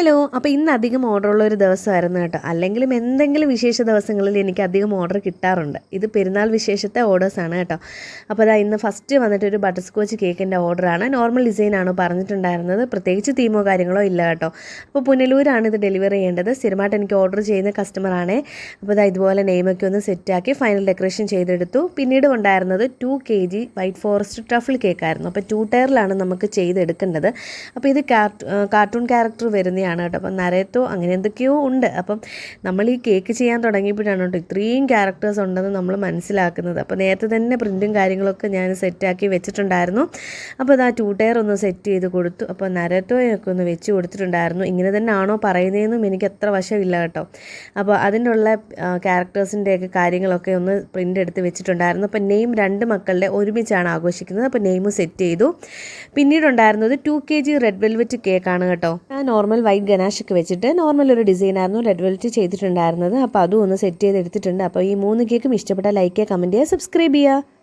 Hello, അപ്പോൾ ഇന്ന് അധികം ഓർഡറുള്ള ഒരു ദിവസമായിരുന്നു കേട്ടോ. അല്ലെങ്കിലും എന്തെങ്കിലും വിശേഷ ദിവസങ്ങളിൽ എനിക്ക് അധികം ഓർഡർ കിട്ടാറുണ്ട്. ഇത് പെരുന്നാൾ വിശേഷത്തെ ഓർഡേഴ്സാണ് കേട്ടോ. അപ്പോൾ അതാ ഇന്ന് ഫസ്റ്റ് വന്നിട്ട് ഒരു ബട്ടർ സ്കോച്ച് കേക്കിൻ്റെ ഓർഡറാണ്. നോർമൽ ഡിസൈനാണോ പറഞ്ഞിട്ടുണ്ടായിരുന്നത്, പ്രത്യേകിച്ച് തീമോ കാര്യങ്ങളോ ഇല്ല കേട്ടോ. അപ്പോൾ പുനലൂരാണ് ഇത് ഡെലിവറി ചെയ്യേണ്ടത്. സ്ഥിരമായിട്ട് എനിക്ക് ഓർഡർ ചെയ്യുന്ന കസ്റ്റമറാണേ. അപ്പോൾ അതാ ഇതുപോലെ നെയിമൊക്കെ ഒന്ന് സെറ്റാക്കി ഫൈനൽ ഡെക്കറേഷൻ ചെയ്തെടുത്തു. പിന്നീട് ഉണ്ടായിരുന്നത് 2 kg വൈറ്റ് ഫോറസ്റ്റ് ട്രഫിൾ കേക്കായിരുന്നു. അപ്പോൾ 2 ടയറിലാണ് നമുക്ക് ചെയ്തെടുക്കേണ്ടത്. അപ്പോൾ ഇത് കാർട്ടൂൺ ക്യാരക്ടർ വരുന്നതാണ് കേട്ടോ. അപ്പം നരേത്തോ അങ്ങനെ എന്തൊക്കെയോ ഉണ്ട്. അപ്പം നമ്മൾ ഈ കേക്ക് ചെയ്യാൻ തുടങ്ങിയപ്പോഴാണ് കേട്ടോ ഇത്രയും ക്യാരക്ടേഴ്സ് ഉണ്ടെന്ന് നമ്മൾ മനസ്സിലാക്കുന്നത്. അപ്പോൾ നേരത്തെ തന്നെ പ്രിൻറ്റും കാര്യങ്ങളൊക്കെ ഞാൻ സെറ്റാക്കി വെച്ചിട്ടുണ്ടായിരുന്നു. അപ്പോൾ അത് ആ 2 ടയർ ഒന്ന് സെറ്റ് ചെയ്ത് കൊടുത്തു. അപ്പോൾ നരേത്തോയൊക്കെ ഒന്ന് വെച്ച് കൊടുത്തിട്ടുണ്ടായിരുന്നു. ഇങ്ങനെ തന്നെ ആണോ പറയുന്നതെന്നും എനിക്ക് അത്ര വശമില്ല കേട്ടോ. അപ്പോൾ അതിൻ്റെ ഉള്ള ക്യാരക്ടേഴ്സിൻ്റെയൊക്കെ കാര്യങ്ങളൊക്കെ ഒന്ന് പ്രിൻ്റ് എടുത്ത് വെച്ചിട്ടുണ്ടായിരുന്നു. അപ്പോൾ നെയിം 2 മക്കളുടെ ഒരുമിച്ചാണ് ആഘോഷിക്കുന്നത്. അപ്പോൾ നെയിം സെറ്റ് ചെയ്തു. പിന്നീടുണ്ടായിരുന്നത് 2 kg റെഡ് വെൽവെറ്റ് കേക്കാണ് കേട്ടോ. നോർമൽ വൈറ്റ് ഗനാഷൊക്കെ വെച്ചിട്ട് നോർമൽ ഒരു ഡിസൈനായിരുന്നു റെഡ് വെൽവെറ്റ് ചെയ്തിട്ടുണ്ടായിരുന്നത്. അപ്പോൾ അതും ഒന്ന് സെറ്റ് ചെയ്തെടുത്തിട്ടുണ്ട്. അപ്പോൾ ഈ 3 കേക്കും ഇഷ്ടപ്പെട്ട ലൈക്ക് ചെയ്യുക, കമൻറ്റ് ചെയ്യുക, സബ്സ്ക്രൈബ് ചെയ്യുക.